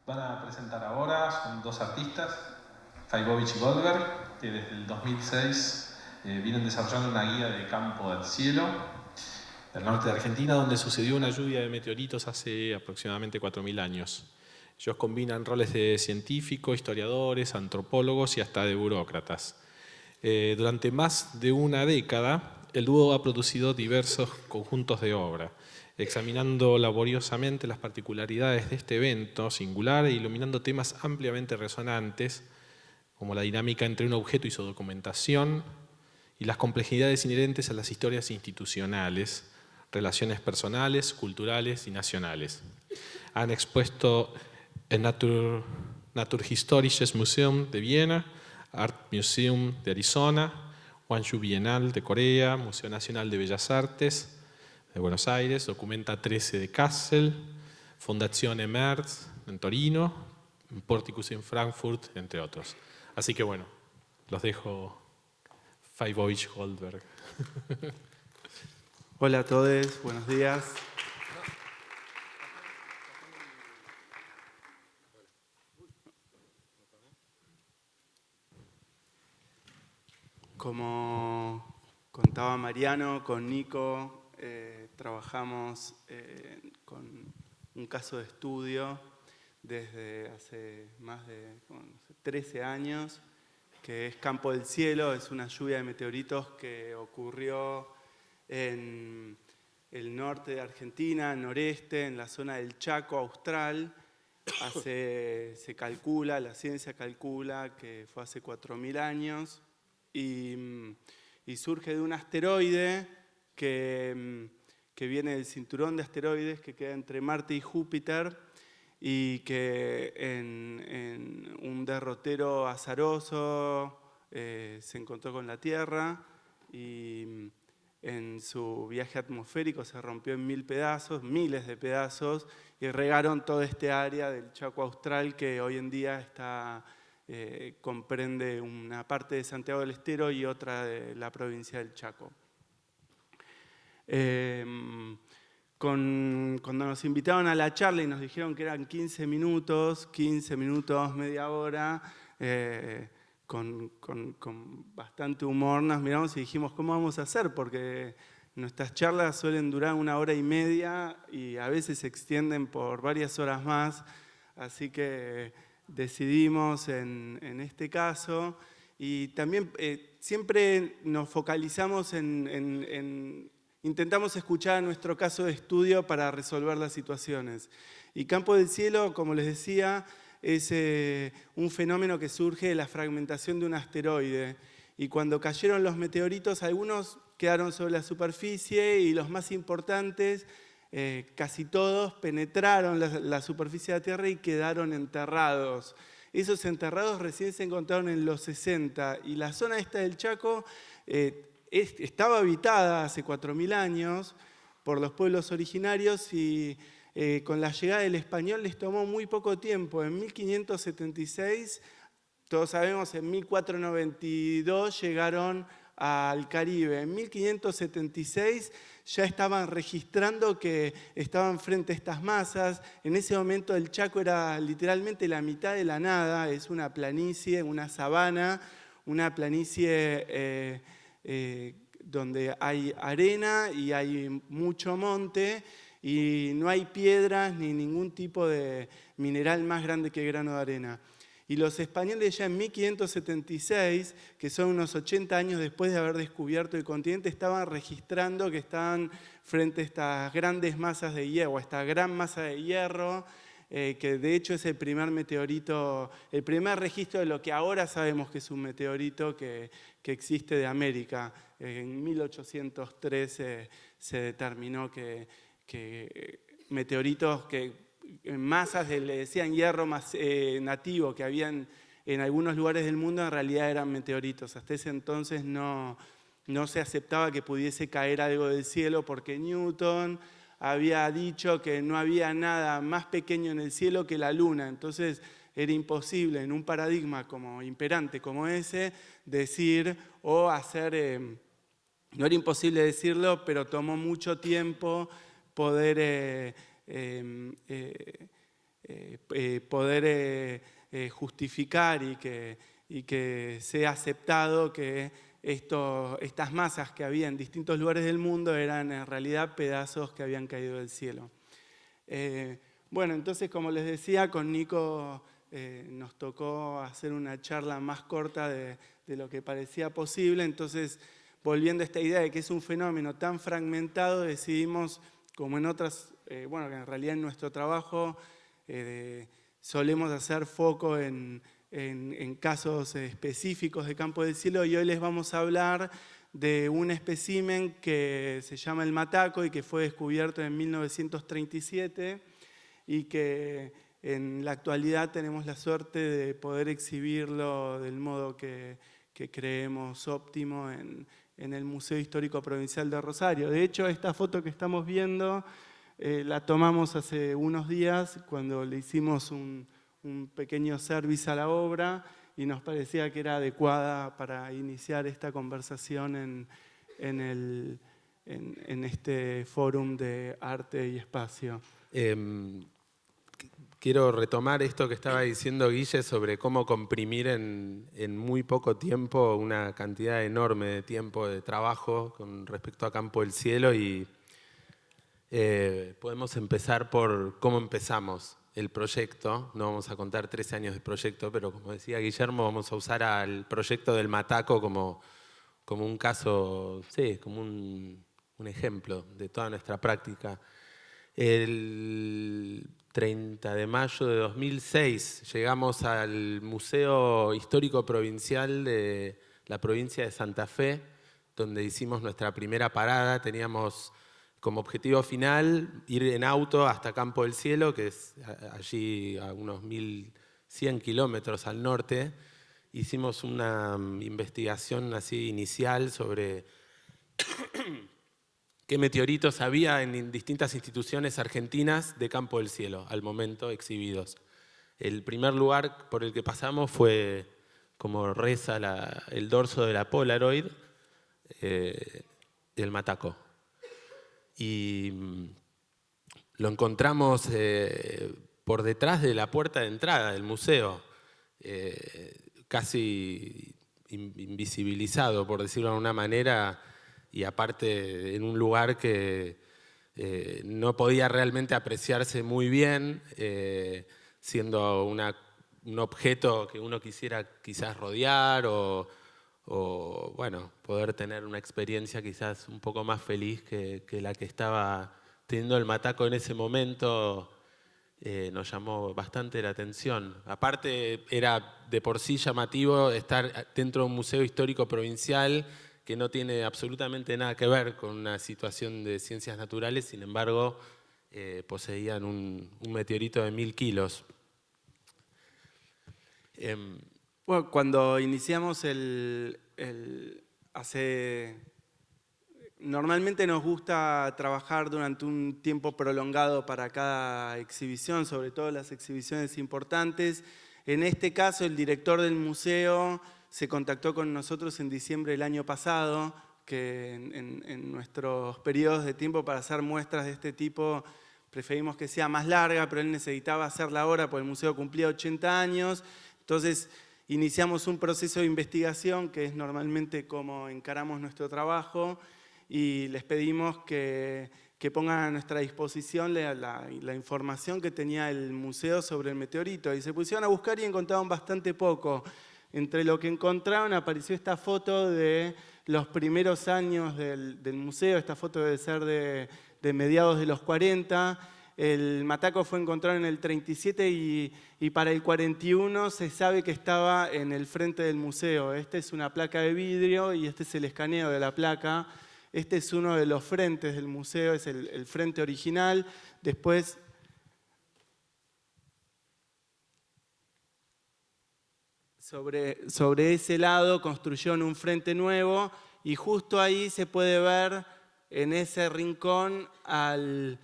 van a presentar ahora son dos artistas, Faibovich y Goldberg, que desde el 2006 vienen desarrollando una guía de campo del cielo del norte de Argentina, donde sucedió una lluvia de meteoritos hace aproximadamente 4.000 años. Ellos combinan roles de científicos, historiadores, antropólogos y hasta de burócratas. Durante más de una década, el dúo ha producido diversos conjuntos de obra, examinando laboriosamente las particularidades de este evento singular e iluminando temas ampliamente resonantes, como la dinámica entre un objeto y su documentación, y las complejidades inherentes a las historias institucionales, relaciones personales, culturales y nacionales. Han expuesto el Naturhistorisches Museum de Viena, Art Museum de Arizona, Hwangju Bienal de Corea, Museo Nacional de Bellas Artes de Buenos Aires, Documenta 13 de Kassel, Fondazione Merz en Torino, Porticus en Frankfurt, entre otros. Así que bueno, los dejo. Faibovich Goldberg. Hola a todos, buenos días. Como contaba Mariano, con Nico trabajamos con un caso de estudio desde hace más de 13 años, que es Campo del Cielo, es una lluvia de meteoritos que ocurrió en el norte de Argentina, noreste, en la zona del Chaco austral. Se calcula, la ciencia calcula que fue hace 4.000 años y surge de un asteroide que viene del cinturón de asteroides que queda entre Marte y Júpiter, y que en un derrotero azaroso se encontró con la Tierra y en su viaje atmosférico se rompió en 1.000 pedazos, miles de pedazos, y regaron toda este área del Chaco Austral que hoy en día comprende una parte de Santiago del Estero y otra de la provincia del Chaco. Cuando nos invitaron a la charla y nos dijeron que eran 15 minutos, media hora, con bastante humor nos miramos y dijimos, ¿cómo vamos a hacer? Porque nuestras charlas suelen durar 1 hora y media y a veces se extienden por varias horas más, así que decidimos en este caso. Y también siempre nos focalizamos intentamos escuchar nuestro caso de estudio para resolver las situaciones. Y Campo del Cielo, como les decía, es un fenómeno que surge de la fragmentación de un asteroide. Y cuando cayeron los meteoritos, algunos quedaron sobre la superficie y los más importantes, casi todos, penetraron la superficie de la Tierra y quedaron enterrados. Esos enterrados recién se encontraron en los 60 y la zona esta del Chaco estaba habitada hace 4.000 años por los pueblos originarios y con la llegada del español les tomó muy poco tiempo. En 1576, todos sabemos, en 1492 llegaron al Caribe. En 1576 ya estaban registrando que estaban frente a estas masas. En ese momento el Chaco era literalmente la mitad de la nada, es una planicie, una sabana, una planicie donde hay arena y hay mucho monte y no hay piedras ni ningún tipo de mineral más grande que el grano de arena. Y los españoles ya en 1576, que son unos 80 años después de haber descubierto el continente, estaban registrando que estaban frente a estas grandes masas de hierro, esta gran masa de hierro, que de hecho es el primer meteorito, el primer registro de lo que ahora sabemos que es un meteorito que existe de América. En 1813 se determinó que meteoritos que masas le decían hierro más nativo que habían en algunos lugares del mundo, en realidad eran meteoritos. Hasta ese entonces no se aceptaba que pudiese caer algo del cielo porque Newton había dicho que no había nada más pequeño en el cielo que la luna. Entonces era imposible en un paradigma como imperante como ese decir o hacer... no era imposible decirlo, pero tomó mucho tiempo poder poder justificar y que sea aceptado que estas masas que había en distintos lugares del mundo eran en realidad pedazos que habían caído del cielo. Bueno, entonces, como les decía, con Nico nos tocó hacer una charla más corta de lo que parecía posible. Entonces, volviendo a esta idea de que es un fenómeno tan fragmentado, decidimos, como en otras, bueno, que en realidad en nuestro trabajo solemos hacer foco en casos específicos de campo del cielo, y hoy les vamos a hablar de un espécimen que se llama el mataco y que fue descubierto en 1937 y que en la actualidad tenemos la suerte de poder exhibirlo del modo que creemos óptimo en el Museo Histórico Provincial de Rosario. De hecho, esta foto que estamos viendo la tomamos hace unos días cuando le hicimos un pequeño service a la obra y nos parecía que era adecuada para iniciar esta conversación en este fórum de arte y espacio. Quiero retomar esto que estaba diciendo Guille sobre cómo comprimir en muy poco tiempo una cantidad enorme de tiempo de trabajo con respecto a Campo del Cielo, y podemos empezar por cómo empezamos el proyecto. No vamos a contar 13 años de proyecto, pero como decía Guillermo, vamos a usar al proyecto del Mataco como un caso, sí, como un ejemplo de toda nuestra práctica. El 30 de mayo de 2006 llegamos al Museo Histórico Provincial de la provincia de Santa Fe, donde hicimos nuestra primera parada. Teníamos como objetivo final ir en auto hasta Campo del Cielo, que es allí a unos 1.100 kilómetros al norte. Hicimos una investigación así inicial sobre qué meteoritos había en distintas instituciones argentinas de Campo del Cielo al momento exhibidos. El primer lugar por el que pasamos fue, como reza el dorso de la Polaroid, el Mataco. Y lo encontramos por detrás de la puerta de entrada del museo, casi invisibilizado, por decirlo de alguna manera, y aparte en un lugar que no podía realmente apreciarse muy bien, siendo un objeto que uno quisiera quizás rodear o bueno, poder tener una experiencia quizás un poco más feliz que la que estaba teniendo el Mataco en ese momento. Nos llamó bastante la atención. Aparte, era de por sí llamativo estar dentro de un museo histórico provincial que no tiene absolutamente nada que ver con una situación de ciencias naturales. Sin embargo, poseían un meteorito de 1.000 kilos. Bueno, cuando iniciamos normalmente nos gusta trabajar durante un tiempo prolongado para cada exhibición, sobre todo las exhibiciones importantes. En este caso, el director del museo se contactó con nosotros en diciembre del año pasado, que en nuestros periodos de tiempo para hacer muestras de este tipo preferimos que sea más larga, pero él necesitaba hacerla ahora porque el museo cumplía 80 años. Entonces iniciamos un proceso de investigación, que es normalmente como encaramos nuestro trabajo, y les pedimos que pongan a nuestra disposición la información que tenía el museo sobre el meteorito. Y se pusieron a buscar y encontraron bastante poco. Entre lo que encontraron apareció esta foto de los primeros años del museo. Esta foto debe ser de mediados de los 40. El Mataco fue encontrado en el 37 y para el 41 se sabe que estaba en el frente del museo. Esta es una placa de vidrio y este es el escaneo de la placa. Este es uno de los frentes del museo, es el frente original. Después, sobre ese lado construyeron un frente nuevo y justo ahí se puede ver en ese rincón al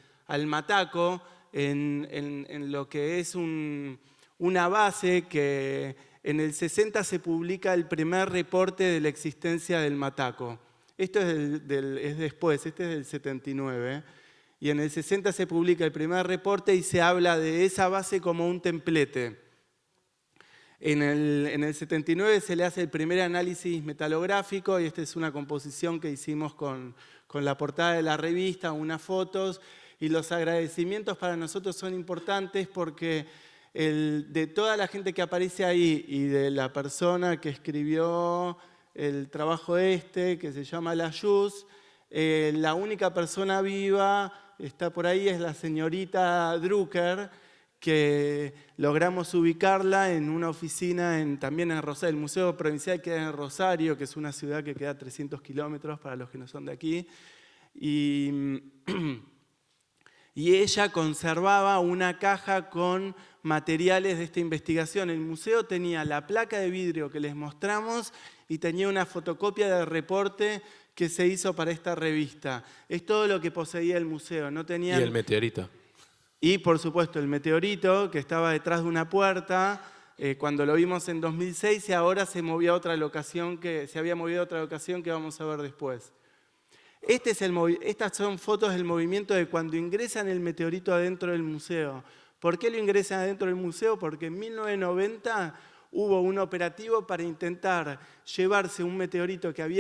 Mataco en lo que es una base que en el 60 se publica el primer reporte de la existencia del Mataco. Esto es después, este es del 79. y en el 60 se publica el primer reporte y se habla de esa base como un templete. En el 79 se le hace el primer análisis metalográfico y esta es una composición que hicimos con la portada de la revista, unas fotos, y los agradecimientos para nosotros son importantes porque de toda la gente que aparece ahí y de la persona que escribió el trabajo que se llama Layuz, la única persona viva, está por ahí, es la señorita Drucker, que logramos ubicarla en una oficina también en Rosario. El Museo Provincial queda en Rosario, que es una ciudad que queda a 300 kilómetros para los que no son de aquí. Y ella conservaba una caja con materiales de esta investigación. El museo tenía la placa de vidrio que les mostramos y tenía una fotocopia del reporte que se hizo para esta revista. Es todo lo que poseía el museo. No tenían... ¿Y el meteorito? Y, por supuesto, el meteorito, que estaba detrás de una puerta, cuando lo vimos en 2006, y ahora se había movido a otra locación que vamos a ver después. Estas son fotos del movimiento de cuando ingresan el meteorito adentro del museo. ¿Por qué lo ingresan adentro del museo? Porque en 1990 hubo un operativo para intentar llevarse un meteorito que hay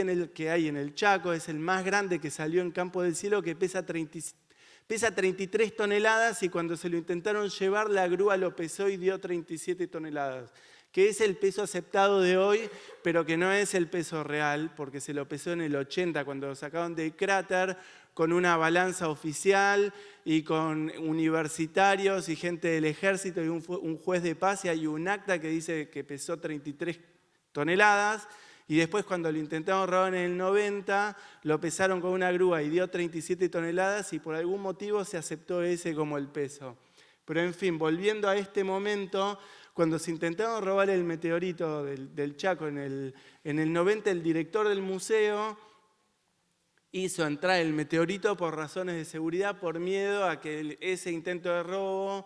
en el Chaco, es el más grande que salió en Campo del Cielo, que pesa 33 toneladas y cuando se lo intentaron llevar, la grúa lo pesó y dio 37 toneladas, que es el peso aceptado de hoy, pero que no es el peso real, porque se lo pesó en el 80, cuando lo sacaron del cráter, con una balanza oficial y con universitarios y gente del ejército y un juez de paz, y hay un acta que dice que pesó 33 toneladas, y después cuando lo intentaron robar en el 90, lo pesaron con una grúa y dio 37 toneladas y por algún motivo se aceptó ese como el peso. Pero en fin, volviendo a este momento, cuando se intentaron robar el meteorito del Chaco en el 90, el director del museo hizo entrar el meteorito por razones de seguridad, por miedo a que ese intento de robo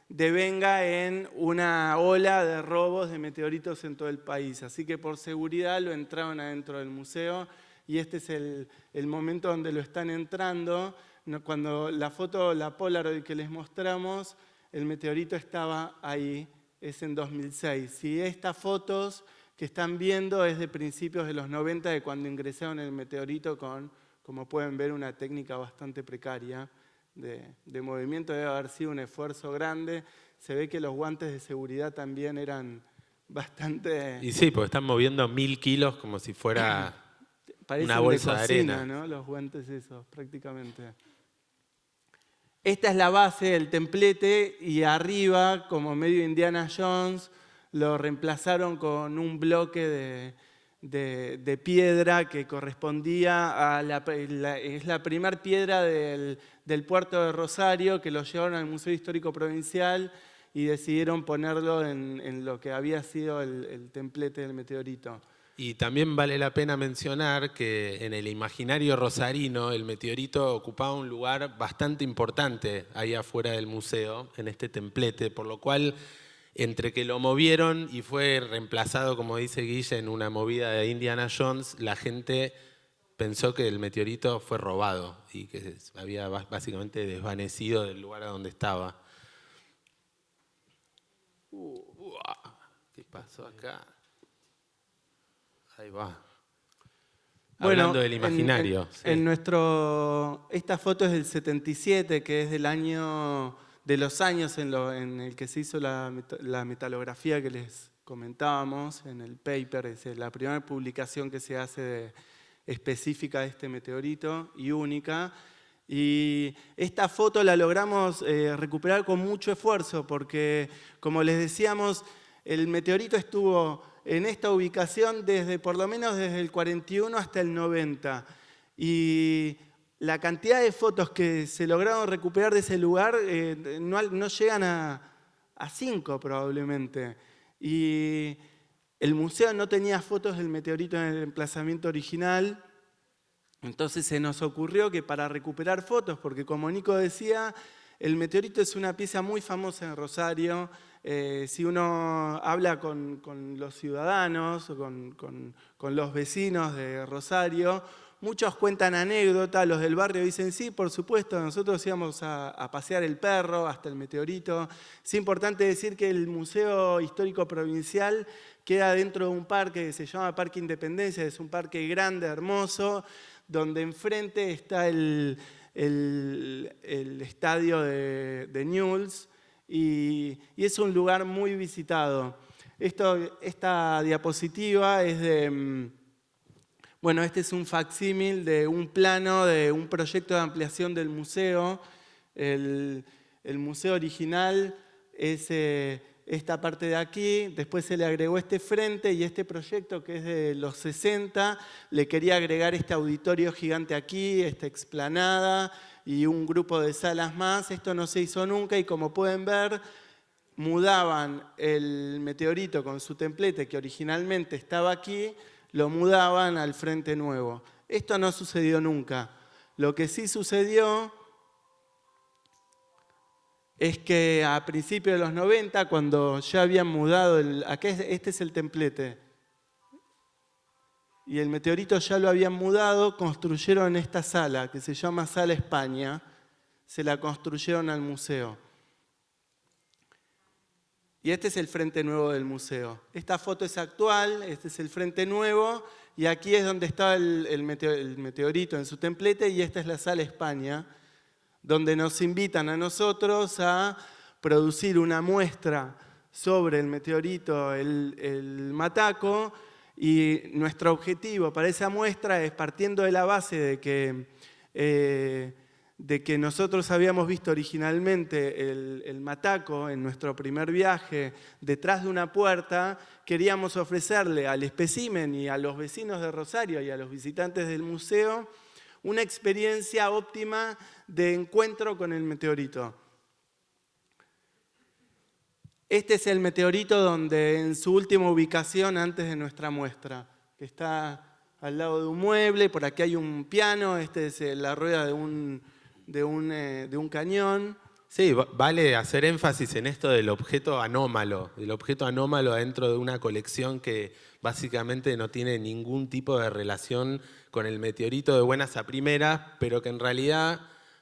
devenga en una ola de robos de meteoritos en todo el país. Así que por seguridad lo entraron adentro del museo y este es el momento donde lo están entrando. Cuando la foto, la Polaroid que les mostramos, el meteorito estaba ahí, es en 2006. Y estas fotos que están viendo es de principios de los 90, de cuando ingresaron el meteorito con, como pueden ver, una técnica bastante precaria de movimiento. Debe haber sido un esfuerzo grande. Se ve que los guantes de seguridad también eran bastante... Y sí, porque están moviendo 1000 kilos como si fuera una bolsa de arena, ¿no? Los guantes esos, prácticamente. Esta es la base, el templete, y arriba, como medio Indiana Jones, lo reemplazaron con un bloque de piedra que correspondía a es la primera piedra del puerto de Rosario, que lo llevaron al Museo Histórico Provincial y decidieron ponerlo en lo que había sido el templete del meteorito. Y también vale la pena mencionar que en el imaginario rosarino el meteorito ocupaba un lugar bastante importante ahí afuera del museo, en este templete, por lo cual entre que lo movieron y fue reemplazado, como dice Guille, en una movida de Indiana Jones, la gente pensó que el meteorito fue robado y que había básicamente desvanecido del lugar a donde estaba. ¿Qué pasó acá? Ahí va. Bueno, hablando del imaginario. Sí. Esta foto es del 77, que es de los años en el que se hizo la metalografía que les comentábamos en el paper. Es la primera publicación que se hace específica de este meteorito y única. Y esta foto la logramos recuperar con mucho esfuerzo porque, como les decíamos, el meteorito estuvo en esta ubicación por lo menos desde el 41 hasta el 90. Y la cantidad de fotos que se lograron recuperar de ese lugar no llegan a 5 probablemente. Y el museo no tenía fotos del meteorito en el emplazamiento original. Entonces se nos ocurrió que para recuperar fotos, porque como Nico decía, el meteorito es una pieza muy famosa en Rosario. Si uno habla con los ciudadanos, con los vecinos de Rosario, muchos cuentan anécdotas, los del barrio dicen, sí, por supuesto, nosotros íbamos a pasear el perro hasta el meteorito. Es importante decir que el Museo Histórico Provincial queda dentro de un parque que se llama Parque Independencia, es un parque grande, hermoso, donde enfrente está el estadio de Newell's y es un lugar muy visitado. Esta diapositiva es de... Bueno, este es un facsímil de un plano de un proyecto de ampliación del museo. El museo original es esta parte de aquí, después se le agregó este frente y este proyecto que es de los 60, le quería agregar este auditorio gigante aquí, esta explanada y un grupo de salas más. Esto no se hizo nunca y como pueden ver, mudaban el meteorito con su templete que originalmente estaba aquí, lo mudaban al frente nuevo. Esto no sucedió nunca. Lo que sí sucedió es que a principios de los 90, cuando ya habían mudado, este es el templete, y el meteorito ya lo habían mudado, construyeron esta sala, que se llama Sala España, se la construyeron al museo. Y este es el frente nuevo del museo. Esta foto es actual, este es el frente nuevo, y aquí es donde estaba el meteorito en su templete, y esta es la Sala España, donde nos invitan a nosotros a producir una muestra sobre el meteorito, el Mataco, y nuestro objetivo para esa muestra es, partiendo de la base de que nosotros habíamos visto originalmente el Mataco en nuestro primer viaje detrás de una puerta, queríamos ofrecerle al espécimen y a los vecinos de Rosario y a los visitantes del museo una experiencia óptima de encuentro con el meteorito. Este es el meteorito donde en su última ubicación antes de nuestra muestra, que está al lado de un mueble, por aquí hay un piano, este es la rueda de un cañón. Sí, vale hacer énfasis en esto del objeto anómalo dentro de una colección que básicamente no tiene ningún tipo de relación con el meteorito de buenas a primeras, pero que en realidad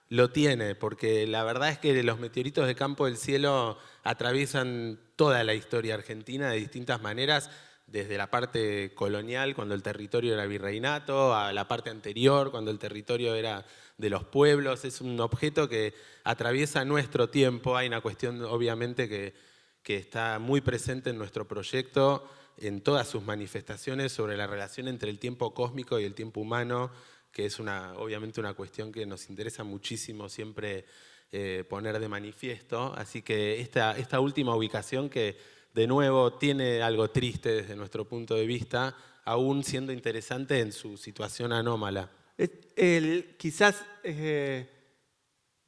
lo tiene, porque la verdad es que los meteoritos de Campo del Cielo atraviesan toda la historia argentina de distintas maneras, desde la parte colonial, cuando el territorio era virreinato, a la parte anterior, cuando el territorio era de los pueblos. Es un objeto que atraviesa nuestro tiempo. Hay una cuestión, obviamente, que está muy presente en nuestro proyecto, en todas sus manifestaciones, sobre la relación entre el tiempo cósmico y el tiempo humano, que es obviamente una cuestión que nos interesa muchísimo siempre poner de manifiesto. Así que esta última ubicación, que de nuevo tiene algo triste desde nuestro punto de vista, aún siendo interesante en su situación anómala. Quizás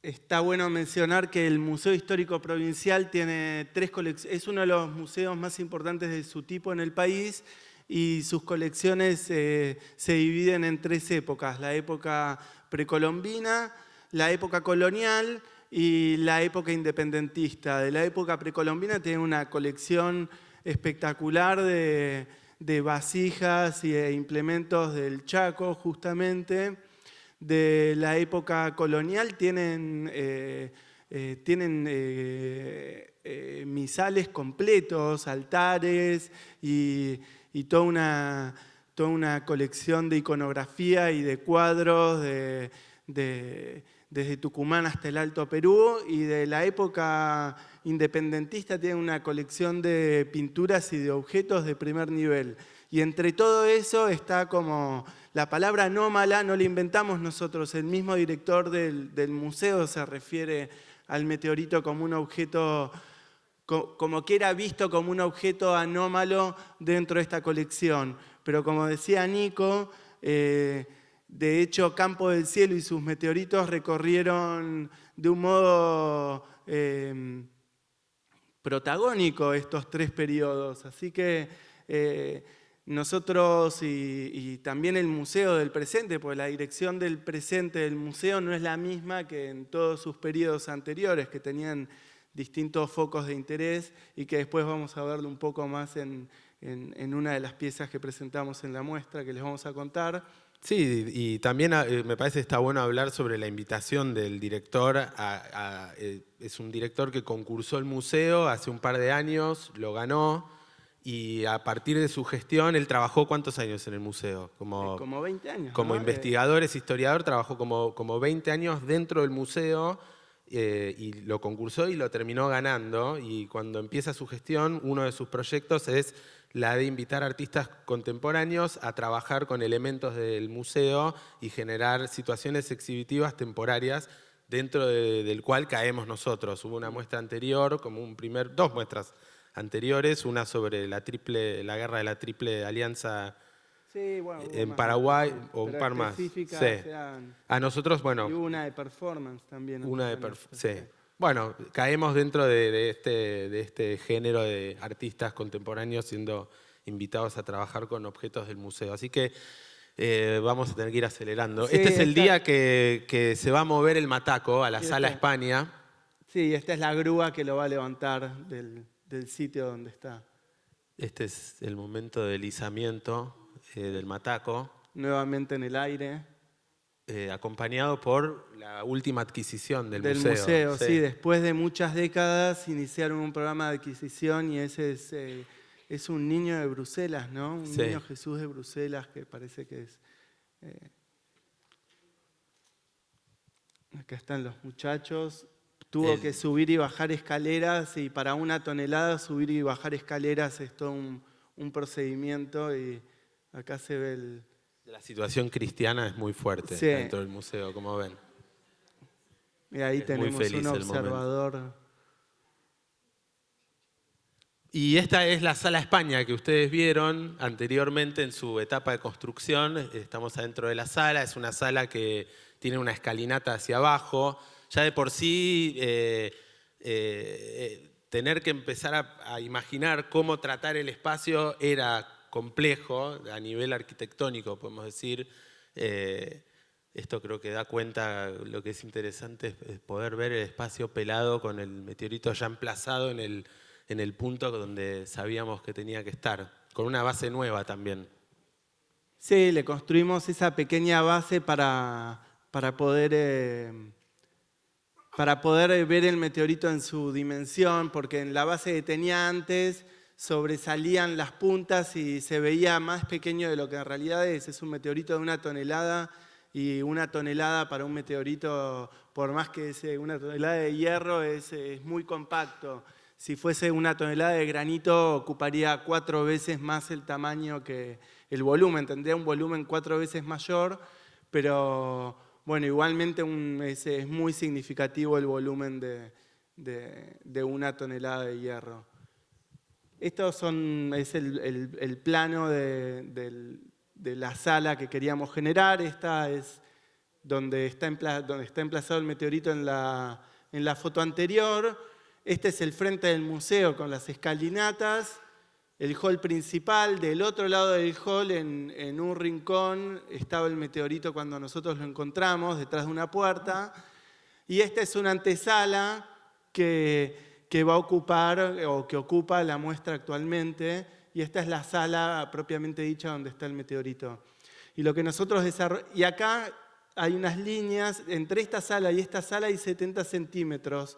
está bueno mencionar que el Museo Histórico Provincial tiene 3 colecciones, es uno de los museos más importantes de su tipo en el país, y sus colecciones se dividen en 3 épocas: la época precolombina, la época colonial y la época independentista. De la época precolombina tiene una colección espectacular de vasijas e implementos del Chaco, justamente. De la época colonial tienen misales completos, altares y toda una colección de iconografía y de cuadros desde Tucumán hasta el Alto Perú. Y de la época independentista tiene una colección de pinturas y de objetos de primer nivel. Y entre todo eso está como la palabra anómala, no la inventamos nosotros, el mismo director del museo se refiere al meteorito como un objeto, como que era visto como un objeto anómalo dentro de esta colección. Pero como decía Nico, de hecho Campo del Cielo y sus meteoritos recorrieron de un modo protagónico estos 3 periodos. Así que nosotros y también el museo del presente, porque la dirección del presente del museo no es la misma que en todos sus periodos anteriores, que tenían distintos focos de interés y que después vamos a verlo un poco más en una de las piezas que presentamos en la muestra que les vamos a contar. Sí, y también me parece que está bueno hablar sobre la invitación del director. Es un director que concursó el museo hace un par de años, lo ganó, y a partir de su gestión, él trabajó ¿cuántos años en el museo? Como 20 años, Como ¿no? investigador, es historiador, trabajó como 20 años dentro del museo y lo concursó y lo terminó ganando. Y cuando empieza su gestión, uno de sus proyectos es la de invitar artistas contemporáneos a trabajar con elementos del museo y generar situaciones exhibitivas temporarias dentro del cual caemos nosotros. Hubo una muestra anterior, dos muestras anteriores, una sobre la guerra de la Triple Alianza Sí, bueno, hubo en más Paraguay, muestras, o un pero par más. específicas Sí. eran... A nosotros, Y bueno, hubo una de performance también. sí. Bueno, caemos dentro de este género de artistas contemporáneos siendo invitados a trabajar con objetos del museo. Así que vamos a tener que ir acelerando. Sí, Este es el día que se va a mover el Mataco a la Sala España. Sí, esta es la grúa que lo va a levantar del sitio donde está. Este es el momento del izamiento del Mataco. Nuevamente en el aire. Acompañado por la última adquisición del museo. Sí. Sí, después de muchas décadas iniciaron un programa de adquisición y ese es un niño de Bruselas, ¿no? Un niño Jesús de Bruselas que parece que es... Acá están los muchachos. Tuvo que subir y bajar escaleras y para 1 tonelada subir y bajar escaleras es todo un procedimiento y acá se ve La situación cristiana es muy fuerte dentro del museo, como ven. Y ahí tenemos un observador. Y esta es la Sala España que ustedes vieron anteriormente en su etapa de construcción. Estamos adentro de la sala. Es una sala que tiene una escalinata hacia abajo. Ya de por sí, tener que empezar a imaginar cómo tratar el espacio era complejo a nivel arquitectónico, podemos decir. Esto creo que da cuenta, lo que es interesante es poder ver el espacio pelado con el meteorito ya emplazado en el punto donde sabíamos que tenía que estar, con una base nueva también. Sí, le construimos esa pequeña base para poder ver el meteorito en su dimensión, porque en la base que tenía antes sobresalían las puntas y se veía más pequeño de lo que en realidad es. Es un meteorito de 1 tonelada y 1 tonelada para un meteorito, por más que sea 1 tonelada de hierro, es muy compacto. Si fuese 1 tonelada de granito ocuparía 4 veces más el tamaño que el volumen, tendría un volumen 4 veces mayor, pero bueno, igualmente es muy significativo el volumen de 1 tonelada de hierro. Esto es el plano de la sala que queríamos generar. Esta es donde está emplazado el meteorito en la foto anterior. Este es el frente del museo con las escalinatas. El hall principal, del otro lado del hall, en un rincón, estaba el meteorito cuando nosotros lo encontramos, detrás de una puerta. Y esta es una antesala que va a ocupar, o que ocupa la muestra actualmente, y esta es la sala propiamente dicha donde está el meteorito. Y lo que nosotros y acá hay unas líneas, entre esta sala y esta sala hay 70 centímetros.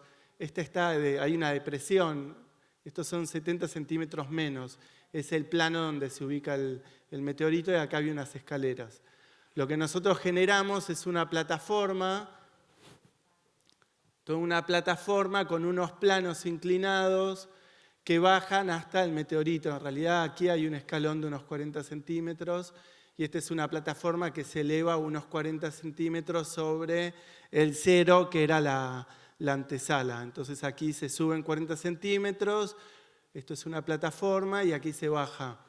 Hay una depresión, estos son 70 centímetros menos. Es el plano donde se ubica el meteorito y acá hay unas escaleras. Lo que nosotros generamos es una plataforma, toda una plataforma con unos planos inclinados que bajan hasta el meteorito. En realidad aquí hay un escalón de unos 40 centímetros y esta es una plataforma que se eleva unos 40 centímetros sobre el cero, que era la antesala. Entonces aquí se suben 40 centímetros, esto es una plataforma y aquí se baja.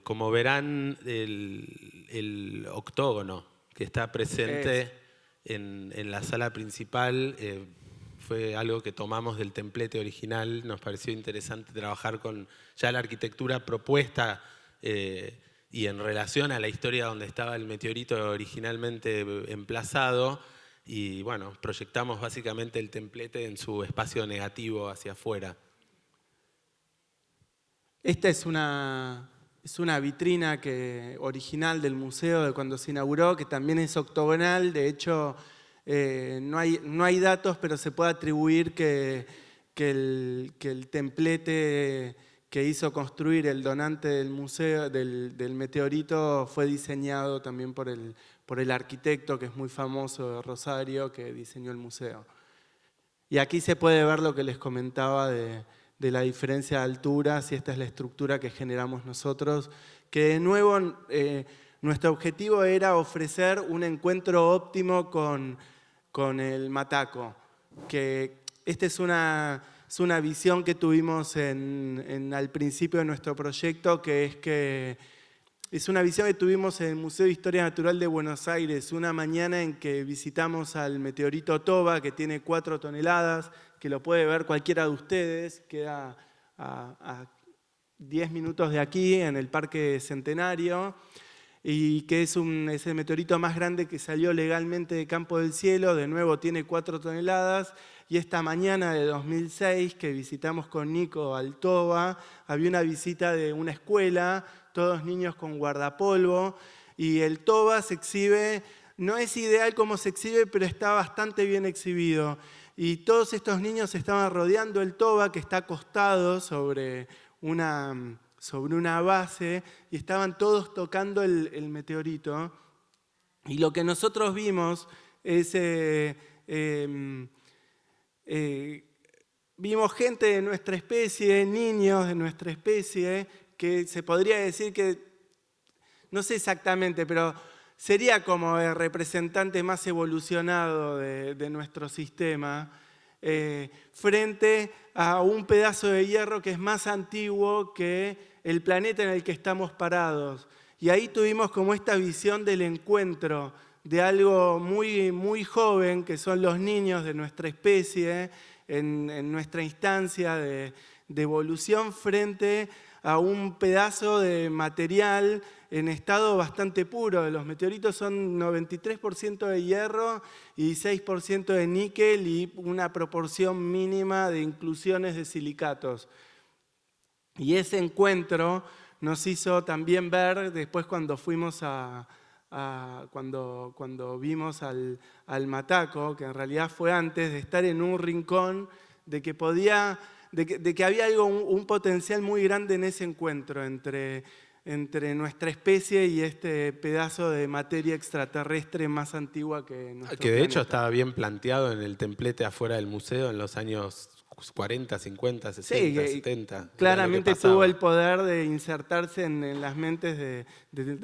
Como verán, el octógono que está presente en la sala principal fue algo que tomamos del templete original. Nos pareció interesante trabajar con ya la arquitectura propuesta y en relación a la historia donde estaba el meteorito originalmente emplazado. Y bueno, proyectamos básicamente el templete en su espacio negativo hacia afuera. Esta es una es una vitrina original del museo de cuando se inauguró, que también es octogonal. De hecho, no hay datos, pero se puede atribuir que el templete que hizo construir el donante del museo, del meteorito, fue diseñado también por el arquitecto, que es muy famoso de Rosario, que diseñó el museo. Y aquí se puede ver lo que les comentaba de la diferencia de alturas, y esta es la estructura que generamos nosotros, que de nuevo nuestro objetivo era ofrecer un encuentro óptimo con el Mataco, que esta es una visión que tuvimos al principio de nuestro proyecto, que es una visión que tuvimos en el Museo de Historia Natural de Buenos Aires, una mañana en que visitamos al meteorito Toba, que tiene 4 toneladas, que lo puede ver cualquiera de ustedes, queda a 10 minutos de aquí, en el Parque Centenario, y que es el meteorito más grande que salió legalmente de Campo del Cielo. De nuevo tiene 4 toneladas, y esta mañana de 2006, que visitamos con Nico al Toba, había una visita de una escuela, todos niños con guardapolvo, y el Toba se exhibe, no es ideal como se exhibe, pero está bastante bien exhibido. Y todos estos niños estaban rodeando el Toba, que está acostado sobre una base, y estaban todos tocando el meteorito. Y lo que nosotros vimos es... vimos gente de nuestra especie, niños de nuestra especie, que se podría decir que, no sé exactamente, pero sería como el representante más evolucionado de nuestro sistema, frente a un pedazo de hierro que es más antiguo que el planeta en el que estamos parados. Y ahí tuvimos como esta visión del encuentro de algo muy, muy joven, que son los niños de nuestra especie, en nuestra instancia de evolución, frente a un pedazo de material en estado bastante puro. Los meteoritos son 93% de hierro y 6% de níquel, y una proporción mínima de inclusiones de silicatos. Y ese encuentro nos hizo también ver, después cuando fuimos cuando vimos al Mataco, que en realidad fue antes, de estar en un rincón, de que había un potencial muy grande en ese encuentro entre nuestra especie y este pedazo de materia extraterrestre más antigua que nuestro Que de planeta. hecho estaba bien planteado en el templete afuera del museo en los años 40, 50, 60, 70. Claramente tuvo el poder de insertarse en las mentes de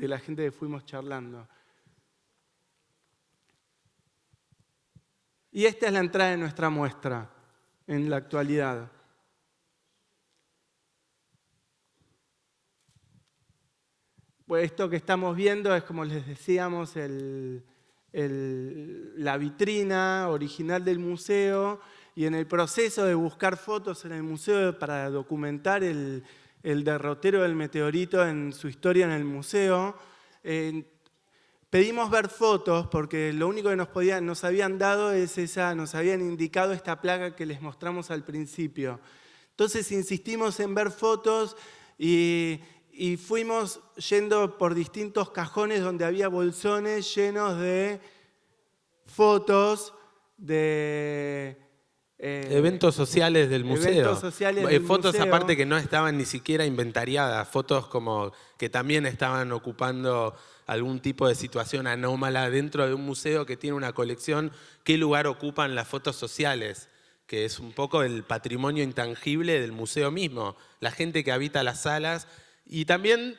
la gente que fuimos charlando. Y esta es la entrada de nuestra muestra en la actualidad. Pues esto que estamos viendo es, como les decíamos, la vitrina original del museo, y en el proceso de buscar fotos en el museo para documentar el derrotero del meteorito en su historia en el museo, pedimos ver fotos, porque lo único que nos habían dado nos habían indicado esta placa que les mostramos al principio. Entonces insistimos en ver fotos y fuimos yendo por distintos cajones donde había bolsones llenos de fotos de eventos sociales del museo. Eventos sociales del fotos museo. Aparte que no estaban ni siquiera inventariadas, fotos como que también estaban ocupando algún tipo de situación anómala dentro de un museo que tiene una colección. ¿Qué lugar ocupan las fotos sociales? Que es un poco el patrimonio intangible del museo mismo, la gente que habita las salas. Y también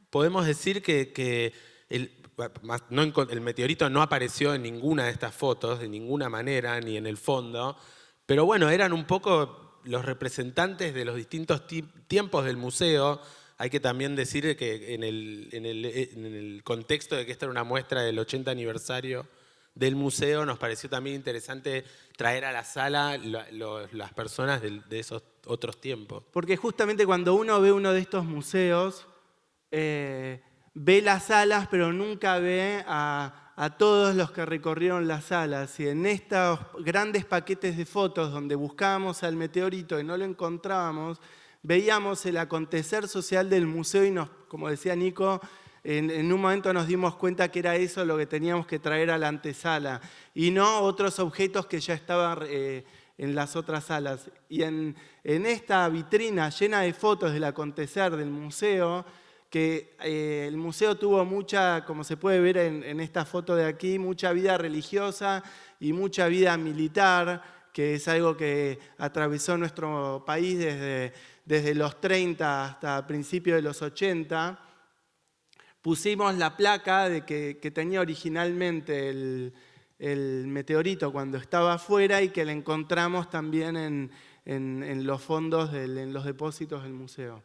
podemos decir que el meteorito no apareció en ninguna de estas fotos, de ninguna manera, ni en el fondo. Pero bueno, eran un poco los representantes de los distintos tiempos del museo. Hay que también decir que en el contexto de que esta era una muestra del 80 aniversario del museo, nos pareció también interesante traer a la sala las personas de esos otros tiempos. Porque justamente cuando uno ve uno de estos museos, ve las salas, pero nunca ve a todos los que recorrieron las salas. Y en estos grandes paquetes de fotos donde buscábamos al meteorito y no lo encontrábamos, veíamos el acontecer social del museo y como decía Nico, en un momento nos dimos cuenta que era eso lo que teníamos que traer a la antesala y no otros objetos que ya estaban en las otras salas. Y en esta vitrina llena de fotos del acontecer del museo, que el museo tuvo mucha, como se puede ver en esta foto de aquí, mucha vida religiosa y mucha vida militar, que es algo que atravesó nuestro país desde los 30 hasta principios de los 80. Pusimos la placa de que tenía originalmente el meteorito cuando estaba afuera y que la encontramos también en los fondos, en los depósitos del museo.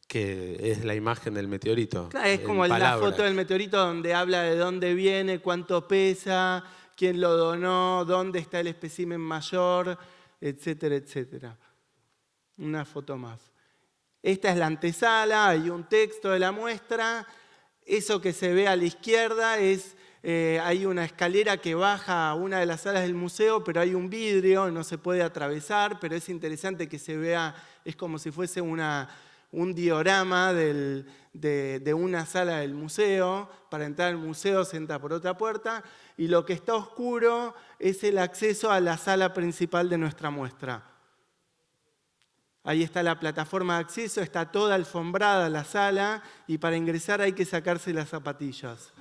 Que es la imagen del meteorito. Claro, es como la foto del meteorito donde habla de dónde viene, cuánto pesa, quién lo donó, dónde está el espécimen mayor, etcétera, etcétera. Una foto más. Esta es la antesala, hay un texto de la muestra. Eso que se ve a la izquierda hay una escalera que baja a una de las salas del museo, pero hay un vidrio, no se puede atravesar, pero es interesante que se vea, es como si fuese un diorama de una sala del museo. Para entrar al museo se entra por otra puerta y lo que está oscuro es el acceso a la sala principal de nuestra muestra. Ahí está la plataforma de acceso, está toda alfombrada la sala y para ingresar hay que sacarse las zapatillas.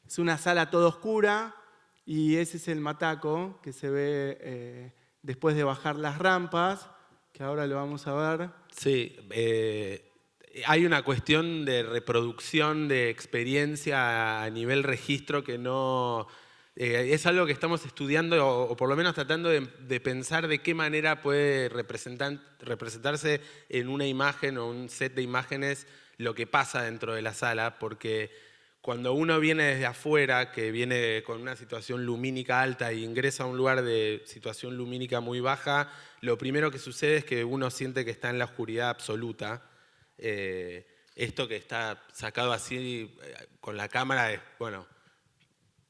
Es una sala toda oscura y ese es el mataco que se ve después de bajar las rampas, que ahora lo vamos a ver. Sí, hay una cuestión de reproducción de experiencia a nivel registro que no... es algo que estamos estudiando o por lo menos tratando de pensar de qué manera puede representarse en una imagen o un set de imágenes lo que pasa dentro de la sala, porque cuando uno viene desde afuera, que viene con una situación lumínica alta e ingresa a un lugar de situación lumínica muy baja, lo primero que sucede es que uno siente que está en la oscuridad absoluta. Esto que está sacado así con la cámara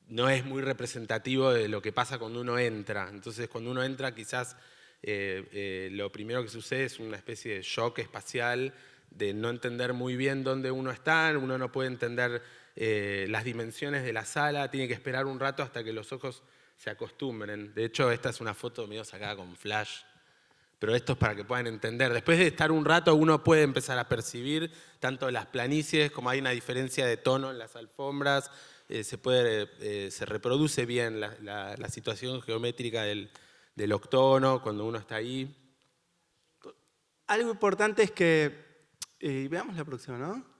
no es muy representativo de lo que pasa cuando uno entra. Entonces, cuando uno entra, quizás lo primero que sucede es una especie de shock espacial, de no entender muy bien dónde uno está, uno no puede entender las dimensiones de la sala, tiene que esperar un rato hasta que los ojos se acostumbren. De hecho, esta es una foto medio sacada con flash, pero esto es para que puedan entender. Después de estar un rato, uno puede empezar a percibir tanto las planicies como hay una diferencia de tono en las alfombras. Se reproduce bien la situación geométrica del octono cuando uno está ahí. Algo importante es que, veamos la próxima, ¿no?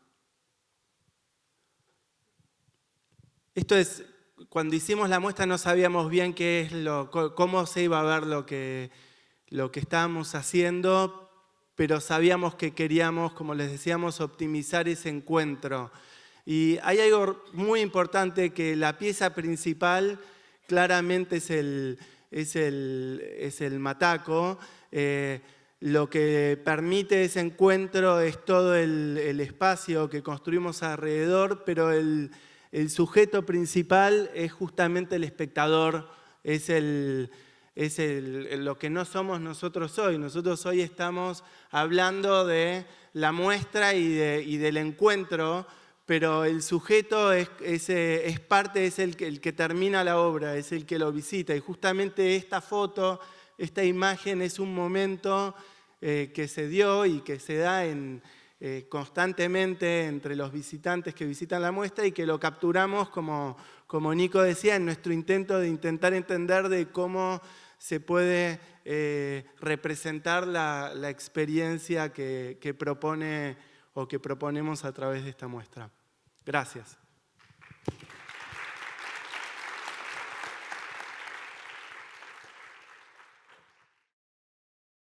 Esto es, cuando hicimos la muestra no sabíamos bien cómo se iba a ver lo que estábamos haciendo, pero sabíamos que queríamos, como les decíamos, optimizar ese encuentro. Y hay algo muy importante, que la pieza principal claramente es el mataco. Lo que permite ese encuentro es todo el espacio que construimos alrededor, pero el sujeto principal es justamente el espectador, es lo que no somos nosotros hoy. Nosotros hoy estamos hablando de la muestra y del encuentro, pero el sujeto es el que termina la obra, es el que lo visita. Y justamente esta foto, esta imagen es un momento que se dio y que se da constantemente entre los visitantes que visitan la muestra y que lo capturamos, como Nico decía, en nuestro intento de intentar entender de cómo se puede representar la experiencia que propone o que proponemos a través de esta muestra. Gracias.